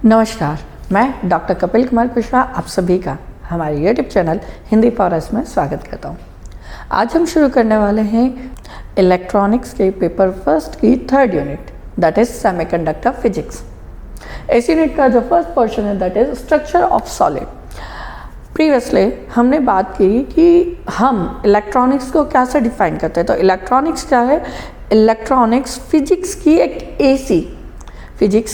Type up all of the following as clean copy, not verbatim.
नमस्कार, मैं डॉक्टर कपिल कुमार कुशवाहा आप सभी का हमारे YouTube channel Hindi for us में स्वागत करता हूँ। आज हम शुरू करने वाले हैं इलेक्ट्रॉनिक्स के पेपर फर्स्ट की third unit, that is semiconductor physics. इस यूनिट का जो फर्स्ट पोर्शन है that is structure of solid. Previously हमने बात की कि हम इलेक्ट्रॉनिक्स को कैसे डिफाइन करते हैं। तो इलेक्ट्रॉनिक्स क्या है? इलेक्ट्रॉनिक्स फिजिक्स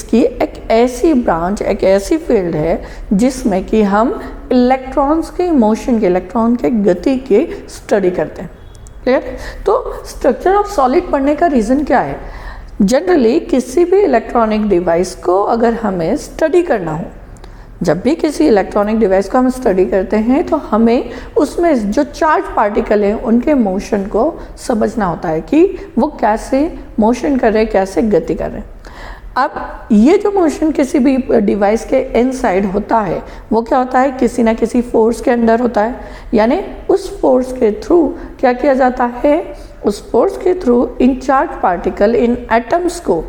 की एक ऐसी ब्रांच, एक ऐसी फील्ड है जिसमें कि हम इलेक्ट्रॉन्स के मोशन के, इलेक्ट्रॉन के गति के स्टडी करते हैं। क्लियर? तो स्ट्रक्चर ऑफ सॉलिड पढ़ने का रीज़न क्या है? जनरली किसी भी इलेक्ट्रॉनिक डिवाइस को अगर हमें स्टडी करना हो, जब भी किसी इलेक्ट्रॉनिक डिवाइस को हम स्टडी करते हैं तो हमें उसमें जो चार्ज पार्टिकल हैं उनके मोशन को समझना होता है कि वो कैसे मोशन कर रहे हैं, कैसे गति कर रहे हैं। अब ये जो मोशन किसी भी डिवाइस के इनसाइड होता है वो क्या होता है? किसी ना किसी फोर्स के अंडर होता है, यानी उस फोर्स के थ्रू क्या किया जाता है? उस फोर्स के through in charge particle, in atoms को,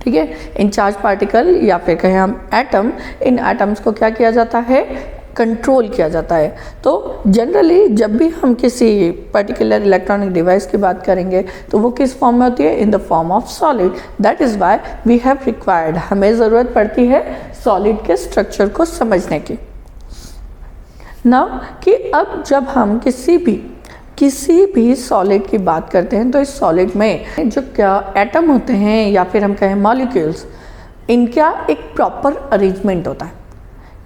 ठीक है, इन चार्ज पार्टिकल या फिर कहें हम एटम, इन एटम्स को क्या किया जाता है? कंट्रोल किया जाता है। तो जनरली जब भी हम किसी पर्टिकुलर इलेक्ट्रॉनिक डिवाइस की बात करेंगे तो वो किस फॉर्म में होती है? In the form of solid. That is why we have required, हमें ज़रूरत पड़ती है सॉलिड के स्ट्रक्चर को समझने की। नाउ कि अब जब हम किसी भी सॉलिड की बात करते हैं तो इस सॉलिड में जो क्या एटम होते हैं या फिर हम कहें मॉलिक्यूल्स, इनका एक प्रॉपर अरेंजमेंट होता है,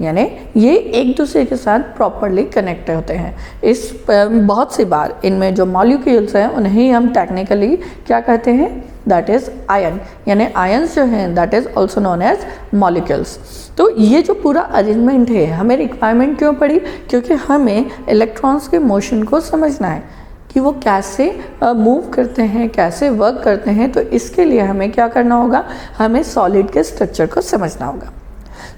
यानी ये एक दूसरे के साथ प्रॉपरली कनेक्ट होते हैं। इस बहुत सी बार इनमें जो मॉलिक्यूल्स हैं उन्हें हम टेक्निकली क्या कहते हैं? दैट इज़ आयन, यानी आयन्स जो हैं that is also known as molecules. तो ये जो पूरा अरेंजमेंट है हमें रिक्वायरमेंट क्यों पड़ी? क्योंकि हमें इलेक्ट्रॉन्स के मोशन को समझना है कि वो कैसे मूव करते हैं, कैसे वर्क करते हैं। तो इसके लिए हमें क्या करना होगा? हमें सॉलिड के स्ट्रक्चर को समझना होगा।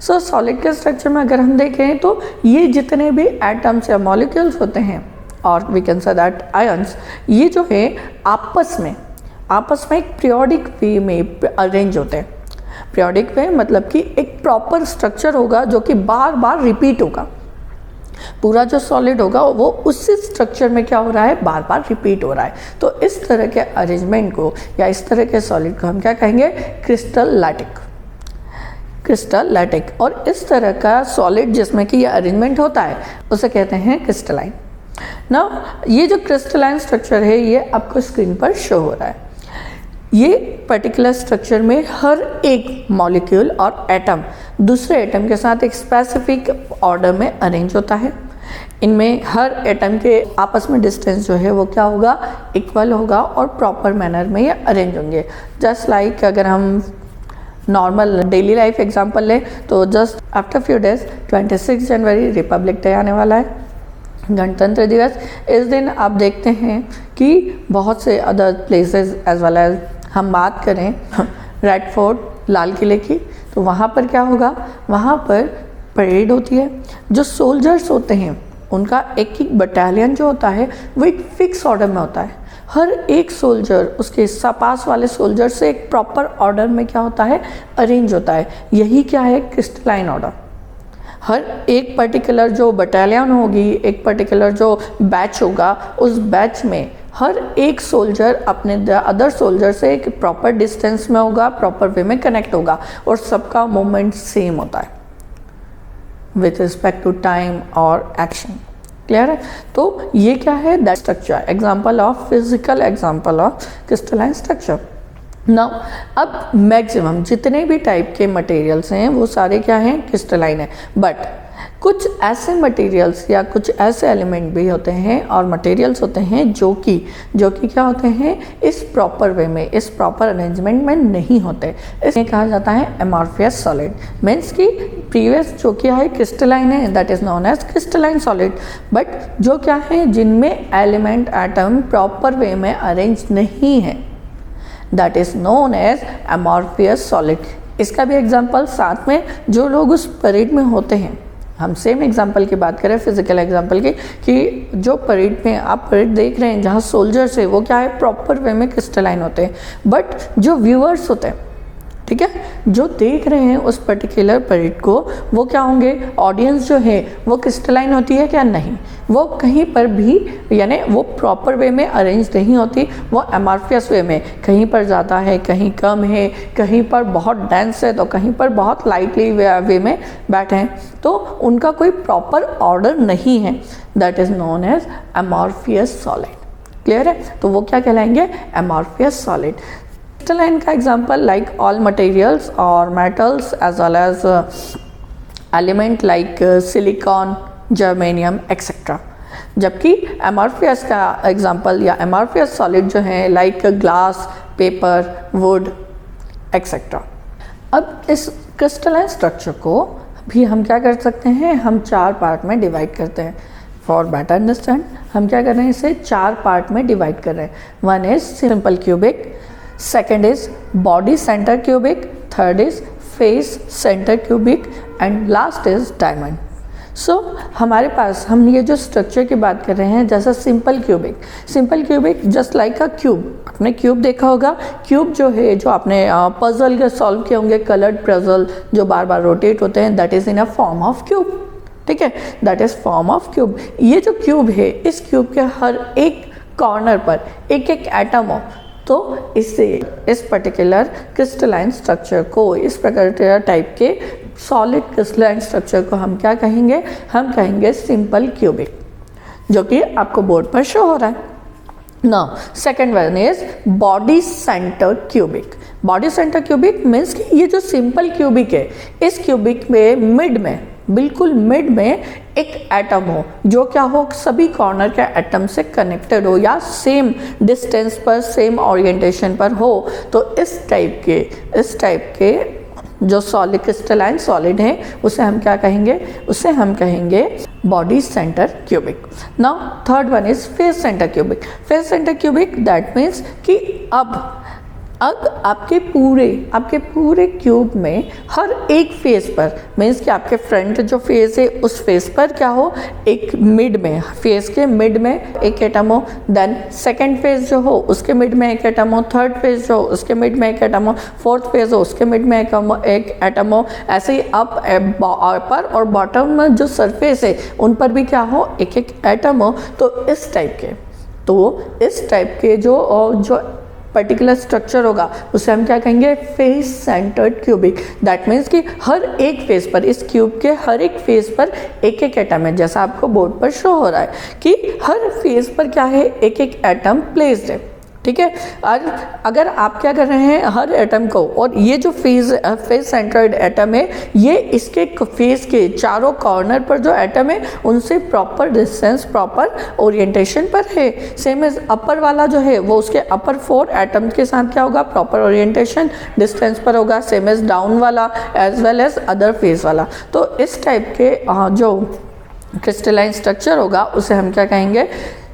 सो सॉलिड के स्ट्रक्चर में अगर हम देखें तो ये जितने भी एटम्स या मॉलिक्यूल्स होते हैं और we can say that ions, ये जो है आपस में एक पीरियोडिक वे में अरेंज होते हैं। पीरियोडिक वे मतलब कि एक प्रॉपर स्ट्रक्चर होगा जो कि बार बार रिपीट होगा। पूरा जो सॉलिड होगा वो उसी स्ट्रक्चर में क्या हो रहा है? बार बार रिपीट हो रहा है। तो इस तरह के अरेंजमेंट को या इस तरह के सॉलिड को हम क्या कहेंगे? क्रिस्टलैटिक। और इस तरह का सॉलिड जिसमें कि ये अरेंजमेंट होता है उसे कहते हैं क्रिस्टलाइन। नाउ ये जो क्रिस्टलाइन स्ट्रक्चर है ये आपको स्क्रीन पर शो हो रहा है। ये पर्टिकुलर स्ट्रक्चर में हर एक मॉलिक्यूल और एटम दूसरे एटम के साथ एक स्पेसिफिक ऑर्डर में अरेंज होता है। इनमें हर एटम के आपस में डिस्टेंस जो है वो क्या होगा? इक्वल होगा और प्रॉपर मैनर में ये अरेंज होंगे। जस्ट लाइक अगर हम नॉर्मल डेली लाइफ एग्जांपल लें तो जस्ट आफ्टर फ्यू डेज 26 जनवरी रिपब्लिक डे आने वाला है, गणतंत्र दिवस। इस दिन आप देखते हैं कि बहुत से other places as well as हम बात करें रेड फोर्ट, लाल किले की, तो वहाँ पर क्या होगा? वहाँ पर परेड होती है। जो सोल्जर्स होते हैं उनका एक बटालियन जो होता है वो एक फिक्स ऑर्डर में होता है। हर एक सोल्जर उसके पास वाले सोल्जर से एक प्रॉपर ऑर्डर में क्या होता है? अरेंज होता है। यही क्या है? Crystalline order. हर एक पर्टिकुलर जो बटालियन होगी, एक पर्टिकुलर जो बैच होगा, उस बैच में हर एक सोल्जर अपने अदर सोल्जर से एक प्रॉपर डिस्टेंस में होगा, प्रॉपर वे में कनेक्ट होगा और सबका मूवमेंट सेम होता है विथ रिस्पेक्ट टू टाइम और एक्शन। क्लियर है? तो ये क्या है? That structure, example of physical example of crystalline structure. Now अब मैक्सिमम जितने भी टाइप के मटेरियल्स हैं वो सारे क्या हैं? क्रिस्टलाइन है। बट कुछ ऐसे मटेरियल्स या कुछ ऐसे एलिमेंट भी होते हैं और मटेरियल्स होते हैं जो कि क्या होते हैं? इस प्रॉपर वे में, इस प्रॉपर अरेंजमेंट में नहीं होते। इसे कहा जाता है एमॉर्फियस सॉलिड। मीन्स कि प्रीवियस जो क्या है? क्रिस्टलाइन है, that is known as crystalline solid. But जो क्या है? जिनमें एलिमेंट एटम प्रॉपर वे में अरेंज नहीं है, that is known as amorphous solid. इसका भी एग्जाम्पल साथ में जो लोग उस परेड में होते हैं, हम सेम एग्जाम्पल की बात करें फिजिकल एग्जाम्पल की, कि जो परेड में आप परेड देख रहे हैं जहाँ सोल्जर्स है वो क्या है? प्रॉपर वे में क्रिस्टलाइन होते हैं। बट जो व्यूअर्स होते हैं ठीक है, जो देख रहे हैं उस पर्टिकुलर परेड को वो क्या होंगे, ऑडियंस जो है वो क्रिस्टलाइन होती है क्या, नहीं, वो कहीं पर भी यानी वो प्रॉपर वे में अरेंज नहीं होती, वो एमॉर्फियस वे में, कहीं पर ज़्यादा है, कहीं कम है, कहीं पर बहुत डेंस है तो कहीं पर बहुत लाइटली वे में बैठे हैं, तो उनका कोई प्रॉपर ऑर्डर नहीं है, that is known as amorphous solid. Clear है, तो वो क्या कहलाएंगे, एमॉर्फियस सॉलिड। क्रिस्टलाइन का एग्जाम्पल लाइक ऑल मटेरियल्स और metals as well as element like silicon, germanium etcetera. जबकि एमॉर्फियस का एग्जाम्पल या एमॉर्फियस सॉलिड जो है like glass, paper, wood etcetera. अब इस क्रिस्टलाइन स्ट्रक्चर को भी हम क्या कर सकते हैं, हम 4 पार्ट में डिवाइड करते हैं। फॉर बेटर अंडरस्टैंड हम क्या कर रहे हैं, इसे 4 पार्ट में डिवाइड कर रहे हैं। One is simple cubic, second is body centre cubic, third is face centre cubic and last is diamond. So हमारे पास हम ये जो स्ट्रक्चर की बात कर रहे हैं, जैसा सिंपल क्यूबिक जस्ट लाइक अ क्यूब, आपने क्यूब देखा होगा, क्यूब जो है जो आपने पजल के सॉल्व किए होंगे, कलर्ड पजल जो बार बार रोटेट होते हैं, that is in a form of cube, ठीक है, that is form of cube. ये जो क्यूब है, इस क्यूब के हर एक कॉर्नर पर एक एक एटम हो, तो इससे इस पर्टिकुलर क्रिस्टलाइन स्ट्रक्चर को, इस पर्टिकुलर टाइप के सॉलिड क्रिस्टलाइन स्ट्रक्चर को हम क्या कहेंगे, हम कहेंगे सिंपल क्यूबिक, जो कि आपको बोर्ड पर शो हो रहा है। Now second one is body centre cubic. Body centre cubic means कि ये जो सिंपल क्यूबिक है, इस क्यूबिक में मिड में, बिल्कुल मिड में एक एटम हो जो क्या हो, सभी कॉर्नर के एटम से कनेक्टेड हो या सेम डिस्टेंस पर, सेम ओरिएंटेशन पर हो, तो इस टाइप के जो सॉलिड क्रिस्टलाइन सॉलिड है उसे हम क्या कहेंगे, उसे हम कहेंगे body centre cubic. Now third one is face centre cubic. Face centre cubic that means कि अब आपके पूरे क्यूब में हर एक फेस पर, मीन्स कि आपके फ्रंट जो फेस है उस फेस पर क्या हो, एक मिड में, फेस के मिड में एक एटम हो, देन सेकंड फेस जो हो उसके मिड में एक एटम हो, थर्ड फेस जो हो उसके मिड में एक एटम हो, फोर्थ फेस हो उसके मिड में एक एटम हो, ऐसे ही अपर और बॉटम में जो सरफेस है उन पर भी क्या हो, एक एक एटम हो। तो इस टाइप के जो पर्टिकुलर स्ट्रक्चर होगा उसे हम क्या कहेंगे, face centred cubic. That means कि हर एक फेस पर, इस क्यूब के हर एक फेस पर एक एक एटम है, जैसा आपको बोर्ड पर शो हो रहा है कि हर फेस पर क्या है, एक एक एटम प्लेस्ड है, ठीक है। और अगर आप क्या कर रहे हैं, हर एटम को, और ये जो फेस सेंटर्ड एटम है, ये इसके फेस के चारों कॉर्नर पर जो एटम है उनसे प्रॉपर डिस्टेंस, प्रॉपर ओरिएंटेशन पर है। सेम एज अपर वाला जो है वो उसके अपर 4 एटम के साथ क्या होगा, प्रॉपर ओरिएंटेशन डिस्टेंस पर होगा। सेम एज डाउन वाला as well as other face वाला। तो इस टाइप के जो क्रिस्टलाइन स्ट्रक्चर होगा उसे हम क्या कहेंगे,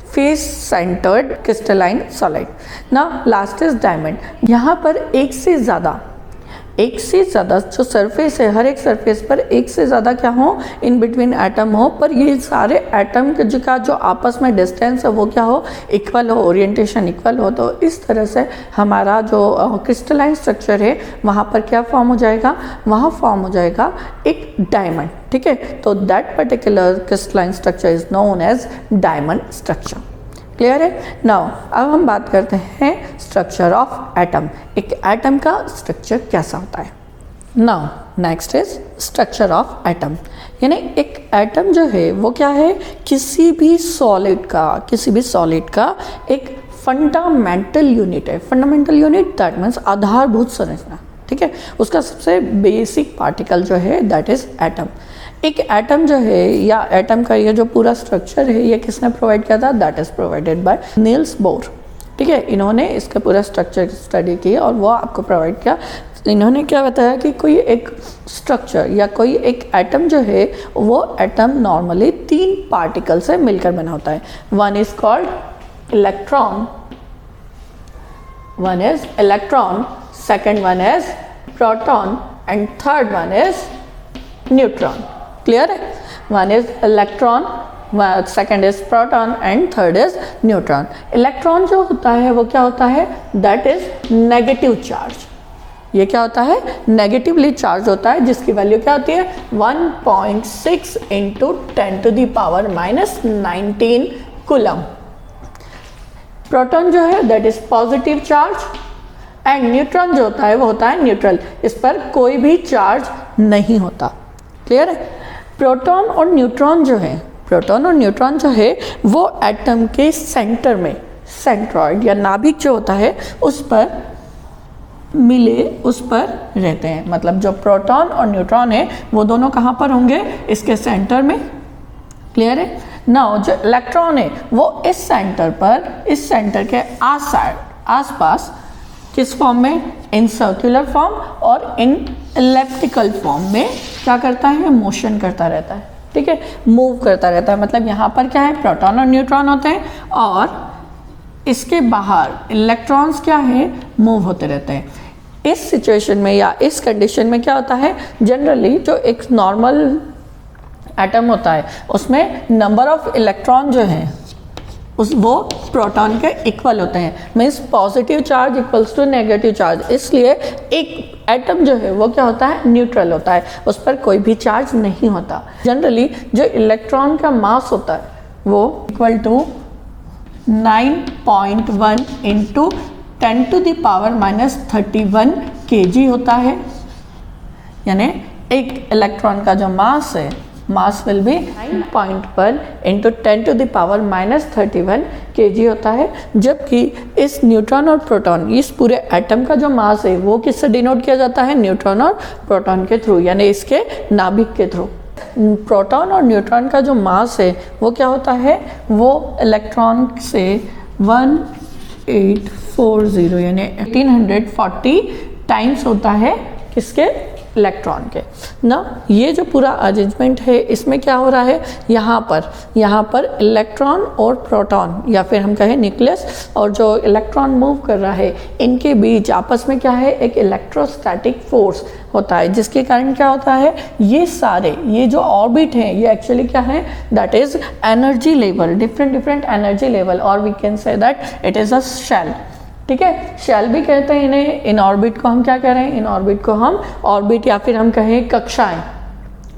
फेस सेंटर्ड क्रिस्टलाइन सॉलिड। ना लास्ट इज डायमंड। यहाँ पर एक से ज़्यादा जो सरफेस है, हर एक सरफेस पर एक से ज़्यादा क्या हो, इन बिटवीन एटम हो, पर ये सारे एटम का जो आपस में डिस्टेंस है वो क्या हो, इक्वल हो, ओरिएंटेशन इक्वल हो। तो इस तरह से हमारा जो क्रिस्टलाइन स्ट्रक्चर है वहाँ पर क्या फॉर्म हो जाएगा, वहाँ फॉर्म हो जाएगा एक डायमंड, ठीक है। तो that particular crystalline structure is known as diamond structure. Clear है। नाउ अब हम बात करते हैं स्ट्रक्चर ऑफ एटम। एक एटम का स्ट्रक्चर कैसा होता है। Now next is structure of atom, यानी एक एटम जो है वो क्या है, किसी भी सॉलिड का एक फंडामेंटल यूनिट है। फंडामेंटल यूनिट दैट मीन्स आधारभूत संरचना, ठीक है। उसका सबसे बेसिक पार्टिकल जो है दैट इज एटम। एक एटम जो है या एटम का ये जो पूरा स्ट्रक्चर है ये किसने प्रोवाइड किया था, that is provided by Niels Bohr, ठीक है। इन्होंने इसका पूरा स्ट्रक्चर स्टडी की और वो आपको प्रोवाइड किया। इन्होंने क्या बताया कि कोई एक स्ट्रक्चर या कोई एक एटम जो है वो एटम नॉर्मली 3 पार्टिकल से मिलकर बना होता है। One is called electron, second one is proton and third one is neutron. Clear है। One is electron, second is proton and third is neutron. Electron जो होता है वो क्या होता है, दैट इज नेगेटिव चार्ज, ये क्या होता है, नेगेटिवली चार्ज होता है, जिसकी वैल्यू क्या होती है 1.6 इंटू 10⁻⁻19 कूलम। प्रोटॉन जो है that is positive charge and neutron जो होता है वो होता है न्यूट्रल, इस पर कोई भी चार्ज नहीं होता। क्लियर है? प्रोटॉन और न्यूट्रॉन जो है, प्रोटॉन और न्यूट्रॉन जो है वो एटम के सेंटर में, सेंट्रॉइड या नाभिक जो होता है उस पर मिले, उस पर रहते हैं। मतलब जो प्रोटॉन और न्यूट्रॉन है वो दोनों कहाँ पर होंगे, इसके सेंटर में। क्लियर है? नाउ जो इलेक्ट्रॉन है वो इस सेंटर पर, इस सेंटर के आसपास किस फॉर्म में, इन सर्कुलर फॉर्म और इन एलिप्टिकल फॉर्म में क्या करता है, मोशन करता रहता है। ठीक है, मूव करता रहता है। मतलब यहाँ पर क्या है, प्रोटॉन और न्यूट्रॉन होते हैं और इसके बाहर इलेक्ट्रॉन्स क्या है, मूव होते रहते हैं। इस सिचुएशन में या इस कंडीशन में क्या होता है, जनरली जो एक नॉर्मल एटम होता है उसमें नंबर ऑफ इलेक्ट्रॉन जो है वो प्रोटॉन के इक्वल होते हैं। Means positive charge equals to negative charge, इसलिए एक एटम जो है वो क्या होता है, न्यूट्रल होता है, उस पर कोई भी चार्ज नहीं होता। जनरली जो इलेक्ट्रॉन का मास होता है वो इक्वल टू 9.1 इंटू 10⁻⁻31 kg होता है। यानी एक इलेक्ट्रॉन का जो मास है, mass will be 9.1 into 10⁻⁻31 kg होता है। जबकि इस न्यूट्रॉन और प्रोटॉन, इस पूरे एटम का जो मास है वो किससे डिनोट किया जाता है, न्यूट्रॉन और प्रोटॉन के थ्रू, यानी इसके नाभिक के थ्रू। प्रोटॉन और न्यूट्रॉन का जो मास है वो क्या होता है, वो इलेक्ट्रॉन से 1840 यानी 1840 टाइम्स होता है किसके, इलेक्ट्रॉन के ना। ये जो पूरा अरेंजमेंट है इसमें क्या हो रहा है, यहाँ पर इलेक्ट्रॉन और प्रोटॉन या फिर हम कहें न्यूक्लियस और जो इलेक्ट्रॉन मूव कर रहा है, इनके बीच आपस में क्या है, एक इलेक्ट्रोस्टैटिक फोर्स होता है, जिसके कारण क्या होता है, ये जो ऑर्बिट हैं ये एक्चुअली क्या है, that is energy level, different energy level, और we can say that it is a shell. ठीक है, शेल भी कहते हैं इन्हें। इन ऑर्बिट को हम क्या कह रहे हैं, इन ऑर्बिट को हम ऑर्बिट या फिर हम कहें कक्षाएं।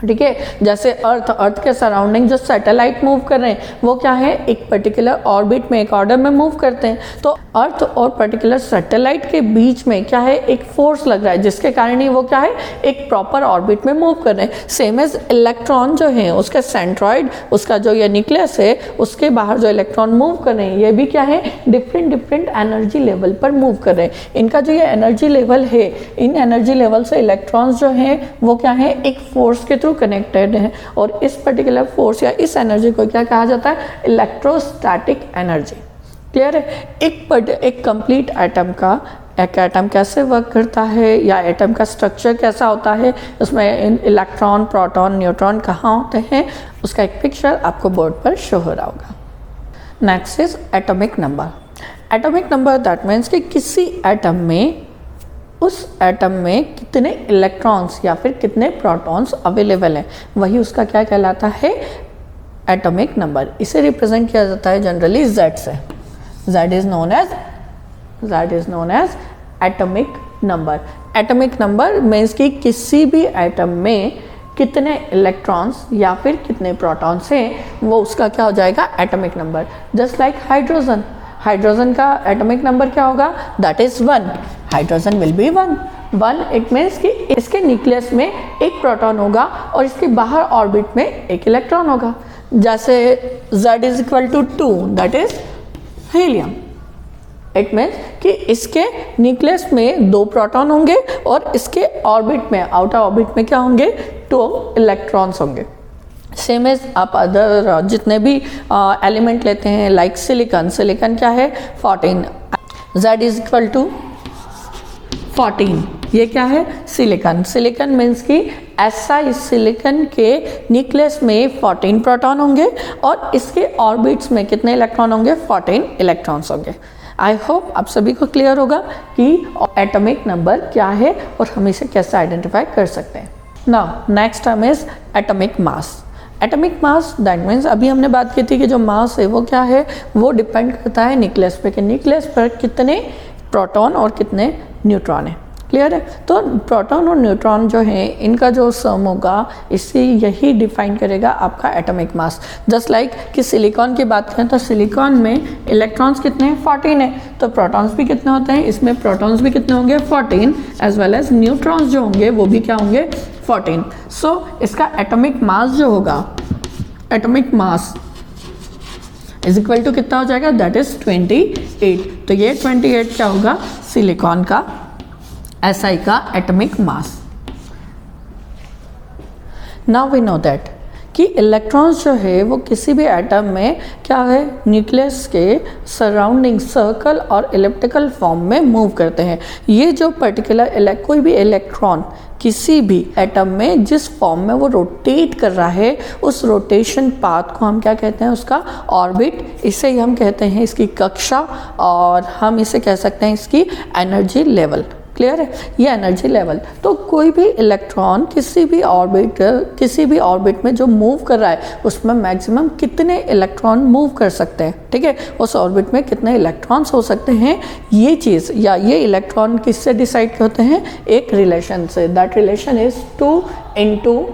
ठीक है, जैसे अर्थ के सराउंडिंग जो सैटेलाइट मूव कर रहे हैं वो क्या है, एक पर्टिकुलर ऑर्बिट में, एक ऑर्डर में मूव करते हैं। तो अर्थ और पर्टिकुलर सैटेलाइट के बीच में क्या है, एक फोर्स लग रहा है, जिसके कारण ही वो क्या है, एक प्रॉपर ऑर्बिट में मूव कर रहे हैं। सेम एज इलेक्ट्रॉन जो है उसका सेंट्रॉइड, उसका जो ये न्यूक्लियस है उसके बाहर जो इलेक्ट्रॉन मूव कर रहे हैं, ये भी क्या है, डिफरेंट एनर्जी लेवल पर मूव कर रहे हैं। इनका जो ये एनर्जी लेवल है, इन एनर्जी लेवल से इलेक्ट्रॉन्स जो हैं वो क्या है, एक फोर्स के थ्रू कनेक्टेड है, और इस पर्टिकुलर फोर्स या इस एनर्जी को क्या कहा जाता है, इलेक्ट्रोस्टैटिक एनर्जी। क्लियर है? एक कंप्लीट एटम का, एक एटम कैसे वर्क करता है या एटम का स्ट्रक्चर कैसा होता है, उसमें इलेक्ट्रॉन, प्रोटॉन, न्यूट्रॉन कहाँ होते हैं, उसका एक पिक्चर आपको बोर्ड पर शो हो रहा होगा। Next is atomic number. Atomic number that means कि किसी एटम में, उस एटम में कितने इलेक्ट्रॉन्स या फिर कितने प्रोटॉन्स अवेलेबल हैं, वही उसका क्या कहलाता है, एटॉमिक नंबर। इसे रिप्रेजेंट किया जाता है जनरली Z से। Z is known as atomic number. Atomic number means कि किसी भी एटम में कितने इलेक्ट्रॉन्स या फिर कितने प्रोटॉन्स हैं, वो उसका क्या हो जाएगा, atomic number. Just like hydrogen का एटॉमिक नंबर क्या होगा, that is 1। Hydrogen will be 1। It means कि इसके न्यूक्लियस में एक प्रोटॉन होगा और इसके बाहर ऑर्बिट में एक इलेक्ट्रॉन होगा। जैसे Z is equal to 2, that is helium. It means कि इसके न्यूक्लियस में 2 प्रोटॉन होंगे और इसके ऑर्बिट में, आउटर ऑर्बिट में क्या होंगे, 2 इलेक्ट्रॉन्स होंगे। सेम एज आप अदर जितने भी एलिमेंट लेते हैं, लाइक सिलिकॉन क्या है, 14। Z इज इक्वल टू 14, ये क्या है, सिलिकॉन मीन्स कि ऐसा इस सिलिकॉन के न्यूक्लियस में 14 प्रोटॉन होंगे और इसके ऑर्बिट्स में कितने इलेक्ट्रॉन होंगे, 14 इलेक्ट्रॉन्स होंगे। आई होप आप सभी को क्लियर होगा कि एटॉमिक नंबर क्या है और हम इसे कैसे आइडेंटिफाई कर सकते हैं। Now next term is atomic mass. Atomic mass that means, अभी हमने बात की थी कि जो मास है वो क्या है, वो डिपेंड करता है न्यूक्लियस पे, कि न्यूक्लियस पर कितने प्रोटॉन और कितने न्यूट्रॉन है। क्लियर है। तो प्रोटॉन और न्यूट्रॉन जो है इनका जो सम होगा इससे यही डिफाइन करेगा आपका एटॉमिक मास। जस्ट लाइक कि सिलिकॉन की बात करें तो सिलिकॉन में इलेक्ट्रॉन्स कितने हैं 14 है, तो प्रोटॉन्स भी कितने होते हैं, इसमें प्रोटॉन्स भी कितने होंगे 14 एज वेल एज न्यूट्रॉन्स जो होंगे वो भी क्या होंगे 14। सो इसका एटॉमिक मास जो होगा, atomic mass is equal to कितना हो जाएगा, दैट इज 28। तो ये 28 क्या होगा, सिलिकॉन का SI का atomic mass. Now we know that कि इलेक्ट्रॉन्स जो है वो किसी भी एटम में क्या है, न्यूक्लियस के सराउंडिंग सर्कल और इलिप्टिकल फॉर्म में मूव करते हैं। ये जो पर्टिकुलर कोई भी इलेक्ट्रॉन किसी भी एटम में जिस फॉर्म में वो रोटेट कर रहा है उस रोटेशन पाथ को हम क्या कहते हैं, उसका ऑर्बिट। इसे ही हम कहते हैं इसकी कक्षा, और हम इसे कह सकते हैं इसकी एनर्जी लेवल। क्लियर है, ये एनर्जी लेवल। तो कोई भी इलेक्ट्रॉन किसी भी ऑर्बिट में जो मूव कर रहा है उसमें मैक्सिमम कितने इलेक्ट्रॉन मूव कर सकते हैं, ठीक है, उस ऑर्बिट में कितने इलेक्ट्रॉन्स हो सकते हैं, ये चीज़ या ये इलेक्ट्रॉन किससे डिसाइड होते हैं, एक रिलेशन से। That relation is 2 ×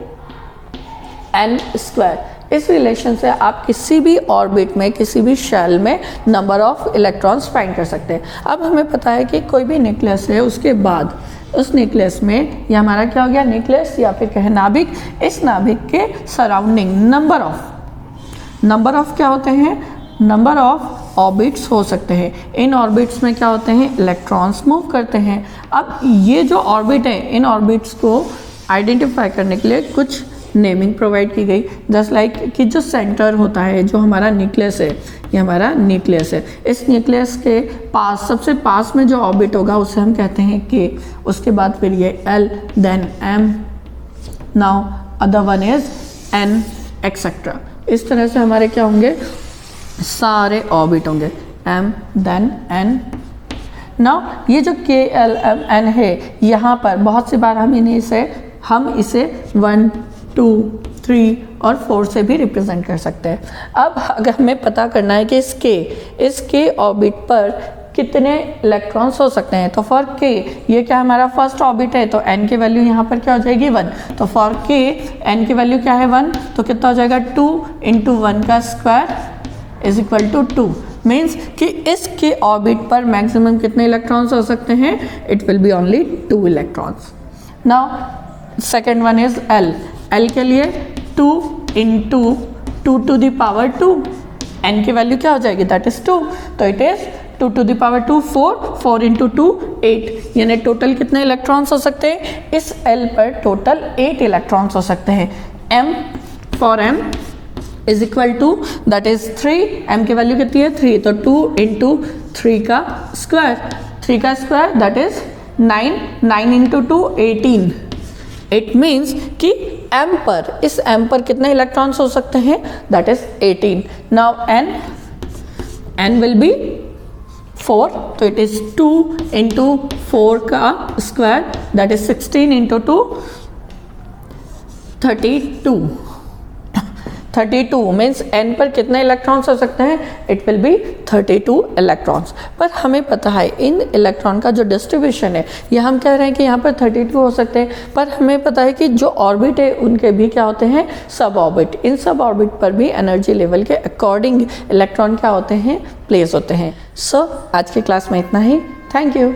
n²। इस रिलेशन से आप किसी भी ऑर्बिट में, किसी भी शेल में नंबर ऑफ इलेक्ट्रॉन्स फाइंड कर सकते हैं। अब हमें पता है कि कोई भी न्यूक्लियस है, उसके बाद उस न्यूक्लियस में ये हमारा क्या हो गया, न्यूक्लियस या फिर कहे नाभिक। इस नाभिक के सराउंडिंग नंबर ऑफ क्या होते हैं, नंबर ऑफ ऑर्बिट्स हो सकते हैं। इन ऑर्बिट्स में क्या होते हैं, इलेक्ट्रॉन्स मूव करते हैं। अब ये जो ऑर्बिट है, इन ऑर्बिट्स को आइडेंटिफाई करने के लिए कुछ नेमिंग प्रोवाइड की गई। जस्ट लाइक कि जो सेंटर होता है, जो हमारा न्यूक्लियस है, ये हमारा न्यूक्लियस है। इस न्यूक्लियस के पास सबसे पास में जो ऑर्बिट होगा उसे हम कहते हैं K। उसके बाद फिर ये L, then M, now other one is N etcetera. इस तरह से हमारे क्या होंगे, सारे ऑर्बिट होंगे, M देन N। नाउ ये जो K, L, M, N है, यहाँ पर बहुत सी बार हम इसे 1, 2, 3 और 4 से भी रिप्रेजेंट कर सकते हैं। अब अगर हमें पता करना है कि इस के ऑर्बिट पर कितने इलेक्ट्रॉन्स हो सकते हैं, तो फॉर K ये क्या हमारा फर्स्ट ऑर्बिट है, तो N की वैल्यू यहाँ पर क्या हो जाएगी 1। तो फॉर K N की वैल्यू क्या है 1, तो कितना हो जाएगा 2 × 1 का square is equal to 2। Means कि इस के ऑर्बिट पर मैक्सिमम कितने इलेक्ट्रॉन्स हो सकते हैं, it will be only 2 electrons. Now second one is L के लिए 2 × 2 to the power 2। N की वैल्यू क्या हो जाएगी, दैट इज 2। तो it is 2 to the power 2 4 × 2 8। यानी टोटल कितने इलेक्ट्रॉन्स हो सकते हैं, इस L पर टोटल 8 इलेक्ट्रॉन्स हो सकते हैं। M for M is equal to that is 3। M की वैल्यू कितनी है 3, तो 2 × 3 का square that is 9 × 2 18। It means कि इस M पर कितने इलेक्ट्रॉन्स हो सकते हैं, that is 18। Now N will be 4, तो इट इज 2 × 4 का square that is 16 × 2 32 means N पर कितने इलेक्ट्रॉन्स हो सकते हैं, इट विल बी 32 इलेक्ट्रॉन्स। पर हमें पता है इन इलेक्ट्रॉन का जो डिस्ट्रीब्यूशन है, ये हम कह रहे हैं कि यहाँ पर 32 हो सकते हैं, पर हमें पता है कि जो ऑर्बिट है उनके भी क्या होते हैं, सब ऑर्बिट। इन सब ऑर्बिट पर भी एनर्जी लेवल के अकॉर्डिंग इलेक्ट्रॉन क्या होते हैं, प्लेस होते हैं। सो आज की क्लास में इतना ही। Thank you.